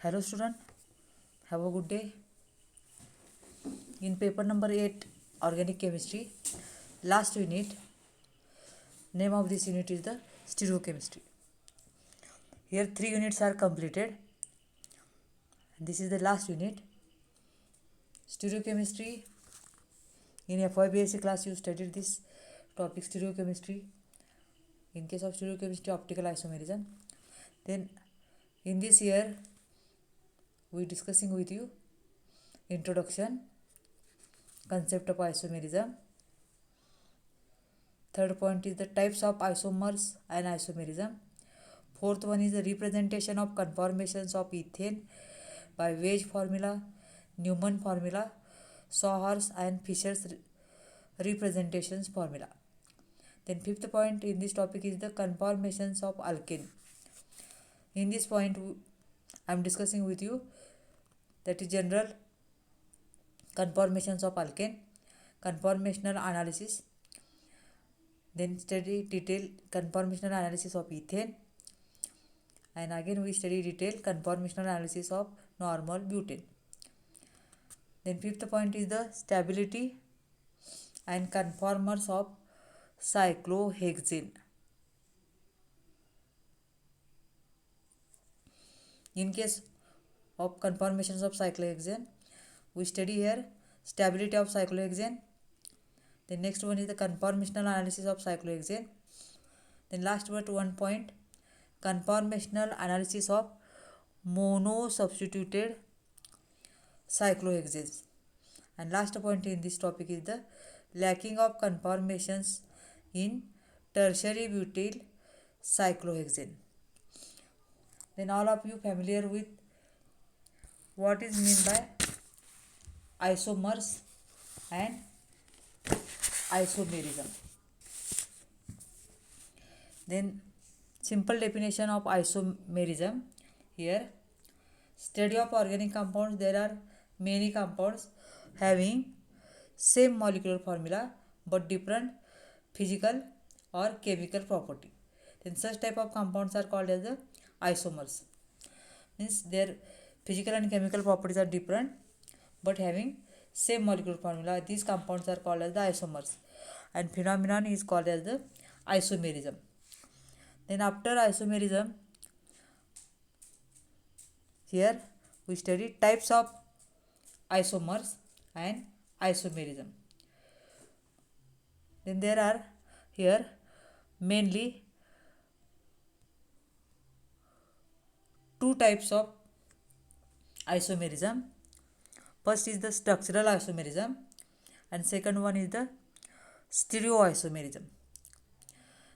Hello student, have a good day. In paper number 8, organic chemistry, last unit, name of this unit is the stereochemistry. Here 3 units are completed. This is the last unit. Stereochemistry. In FYBSc class you studied this topic stereochemistry. In case of stereochemistry, optical isomerism. Then in this year we discussing with you introduction, concept of isomerism. Third point is the types of isomers and isomerism. Fourth one is the representation of conformations of ethane by Weige formula, Newman formula, Sawhorst and Fisher's representations formula. Then fifth point in this topic is the conformations of alkane. In this point I am discussing with you that is general conformations of alkane, conformational analysis, then study detailed conformational analysis of ethane, and again we study detailed conformational analysis of normal butane. Then fifth point is the stability and conformers of cyclohexane. In case of conformations of cyclohexane, we study here stability of cyclohexane. The next one is the conformational analysis of cyclohexane. Then last but one point, conformational analysis of mono-substituted cyclohexanes. And last point in this topic is the lacking of conformations in tertiary butyl cyclohexane. Then all of you familiar with what is meant by isomers and isomerism. Then simple definition of isomerism. Here study of organic compounds. There are many compounds having same molecular formula but different physical or chemical property. Then such type of compounds are called as the isomers. Means their physical and chemical properties are different but having same molecular formula. These compounds are called as the isomers, and phenomenon is called as the isomerism. Then after isomerism, here we study types of isomers and isomerism. Then there are here mainly two types of isomerism. First is the structural isomerism and second one is the stereoisomerism.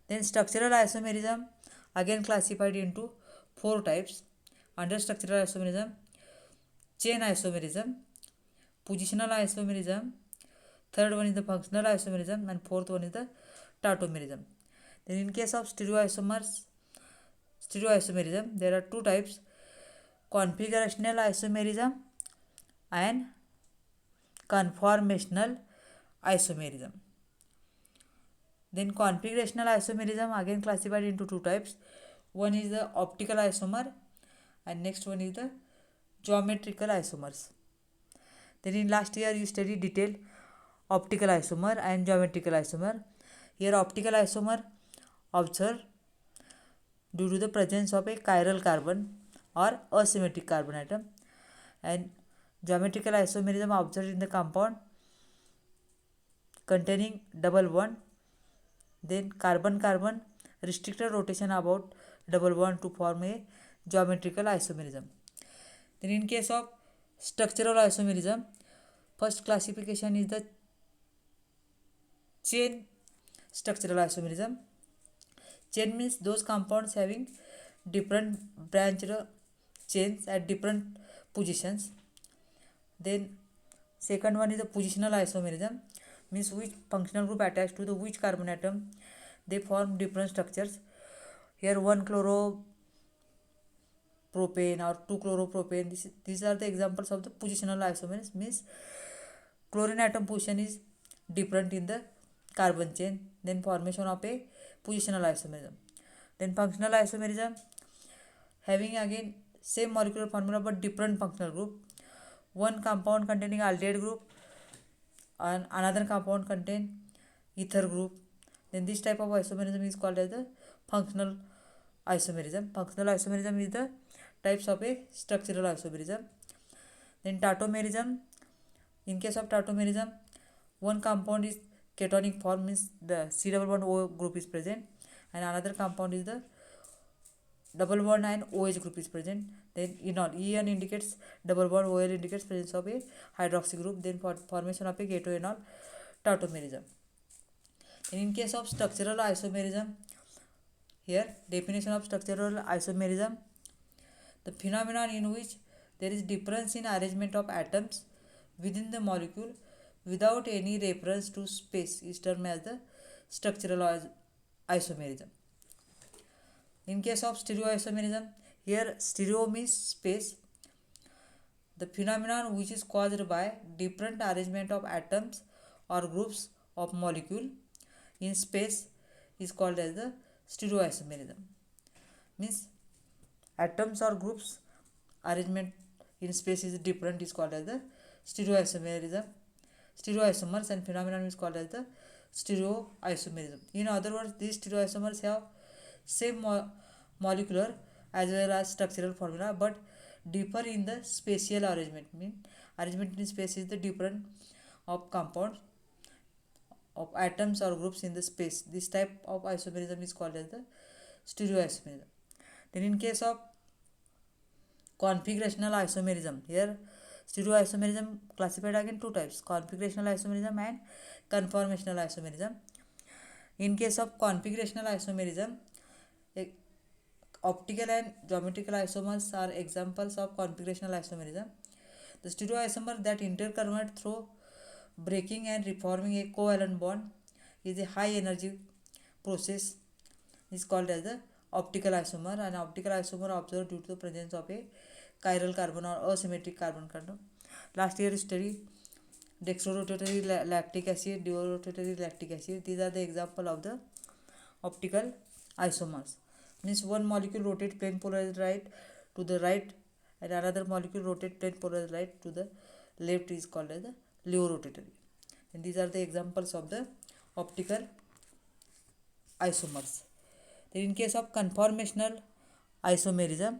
Then structural isomerism again classified into four types. Under structural isomerism, chain isomerism, positional isomerism, third one is the functional isomerism, and fourth one is the tautomerism. Then in case of stereoisomerism, there are two types: configurational isomerism and conformational isomerism. Then configurational isomerism again classified into two types. One is the optical isomer and next one is the geometrical isomers. Then in last year you studied detailed optical isomer and geometrical isomer. Here optical isomer observed due to the presence of a chiral carbon or asymmetric carbon atom, and geometrical isomerism observed in the compound containing double bond, then carbon-carbon restricted rotation about double bond to form a geometrical isomerism. Then in case of structural isomerism, first classification is the chain structural isomerism. Chain means those compounds having different branched chains at different positions. Then second one is the positional isomerism, means which functional group attached to the which carbon atom they form different structures. Here 1-chloropropane or 2-chloropropane, these are the examples of the positional isomers, means chlorine atom position is different in the carbon chain, then formation of a positional isomerism. Then functional isomerism having again same molecular formula but different functional group. One compound containing aldehyde group and another compound contain ether group. Then this type of isomerism is called as the functional isomerism. Functional isomerism is the types of a structural isomerism. Then tautomerism. In case of tautomerism, one compound is cationic form, means the C double bond O group is present, and another compound is the double bond and OH group is present. Then enol, En indicates double bond, OL indicates presence of a hydroxy group. Then for formation of a ketoenol, tautomerism. And in case of structural isomerism, here definition of structural isomerism: the phenomenon in which there is difference in arrangement of atoms within the molecule without any reference to space is termed as the structural isomerism. In case of stereoisomerism, here stereo means space. The phenomenon which is caused by different arrangement of atoms or groups of molecule in space is called as the stereoisomerism. Means atoms or groups arrangement in space is different is called as the stereoisomerism. Stereoisomers and phenomenon is called as the stereoisomerism. In other words, these stereoisomers have same molecular as well as structural formula but differ in the spatial arrangement. Mean arrangement in space is the different of compounds of atoms or groups in the space. This type of isomerism is called as the stereoisomerism. Then in case of configurational isomerism, here stereoisomerism classified again two types: configurational isomerism and conformational isomerism. In case of configurational isomerism, optical and geometrical isomers are examples of configurational isomerism. The stereoisomer that interconvert through breaking and reforming a covalent bond is a high energy process is called as the optical isomer. An optical isomer observed due to the presence of a chiral carbon or asymmetric carbon atom. Last year study dextrorotatory lactic acid, deorotatory lactic acid. These are the example of the optical isomers. Means one molecule rotate plane polarized right to the right and another molecule rotate plane polarized right to the left is called as the levorotatory. And these are the examples of the optical isomers. Then in case of conformational isomerism,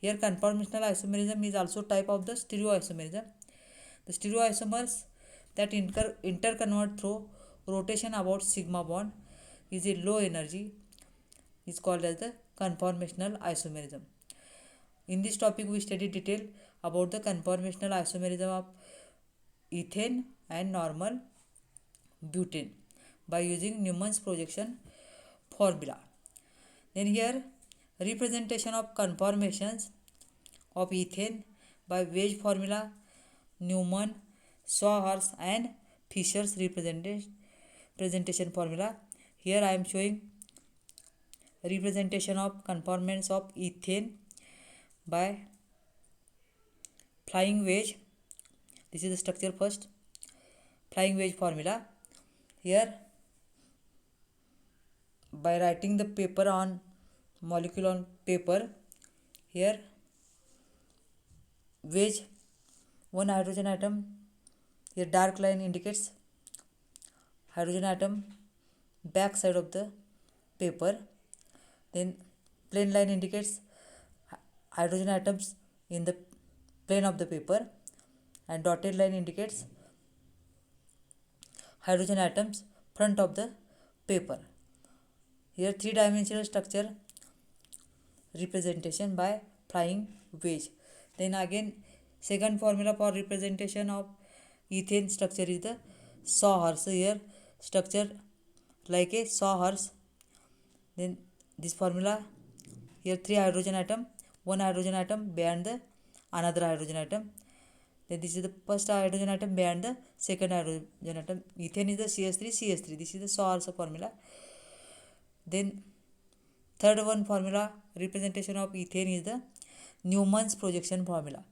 here conformational isomerism is also type of the stereoisomerism. The stereoisomers that interconvert through rotation about sigma bond is a low energy is called as the conformational isomerism. In this topic we study detail about the conformational isomerism of ethane and normal butane by using Newman's projection formula. Then here representation of conformations of ethane by Wedge formula, Newman, Sawhurst and Fisher's representation formula. Here I am showing representation of conformance of ethane by flying wedge. This is the structure first. Flying wedge formula. Here by writing the paper on molecule on paper, here wedge, one hydrogen atom, here dark line indicates hydrogen atom back side of the paper, then plain line indicates hydrogen atoms in the plane of the paper and dotted line indicates hydrogen atoms front of the paper. Here three-dimensional structure representation by flying wedge. Then again second formula for representation of ethane structure is the Sawhurst. Here structure like a Sawhurst. Then this formula, here three hydrogen atom, one hydrogen atom behind the another hydrogen atom. Then this is the first hydrogen atom behind the second hydrogen atom. Ethane is the CH3. This is the Sawhurst formula. Then third one formula representation of ethane is the Newman's projection formula.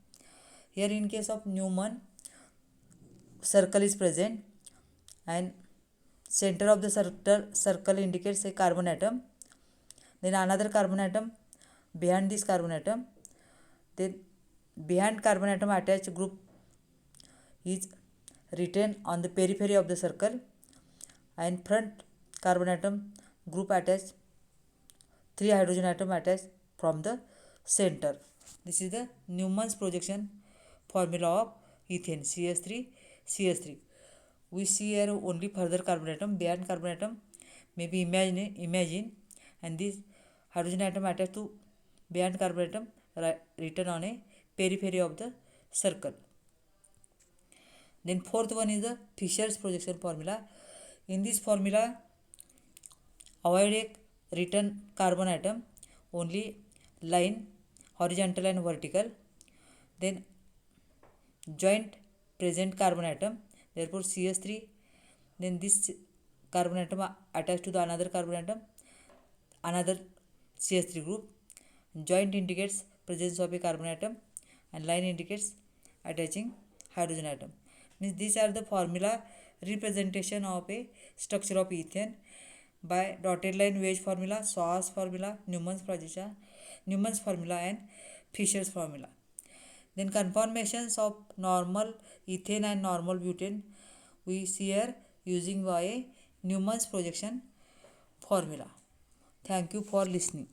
Here in case of Newman, circle is present and center of the circle indicates a carbon atom. Then another carbon atom behind this carbon atom Then behind carbon atom attached group is written on the periphery of the circle, and front carbon atom group attached 3 hydrogen atom attached from the center. This is the Newman's projection formula of ethane CH3. We see here only further carbon atom, behind carbon atom may be imagine, and this hydrogen atom attached to behind carbon atom written on a periphery of the circle. Then fourth one is the Fisher's projection formula. In this formula, avoid a written carbon atom, only line horizontal and vertical. Then joint present carbon atom, therefore CH3. Then this carbon atom attached to the another carbon atom, another CH3 group. Joint indicates presence of a carbon atom and line indicates attaching hydrogen atom. Means these are the formula representation of a structure of ethane by dotted line wedge formula, Swah's formula, Newman's formula, and Fisher's formula. Then conformations of normal ethane and normal butane we see here using by a Newman's projection formula. Thank you for listening.